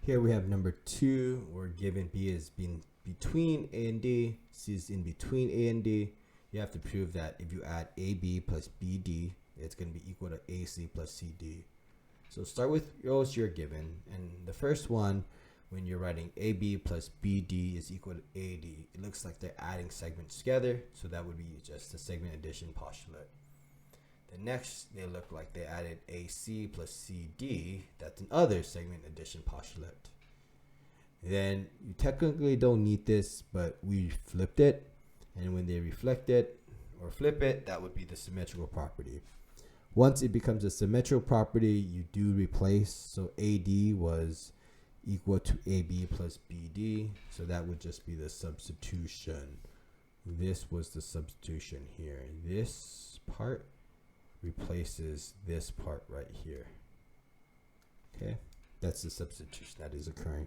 Here we have number 2. We're given B is being between A and D, C is in between A and D. You have to prove that if you add AB plus BD, it's going to be equal to AC plus CD. So start with those you're given. And the first one, when you're writing AB plus BD is equal to AD, it looks like they're adding segments together. So that would be just the segment addition postulate. The next, they look like they added AC plus CD. That's another segment addition postulate. Then you technically don't need this, but we flipped it. And when they reflect it or flip it, that would be the symmetrical property. Once it becomes a symmetrical property, you do replace. So AD was equal to AB plus BD. So that would just be the substitution. This was the substitution here. This part replaces this part right here. Okay, that's the substitution that is occurring.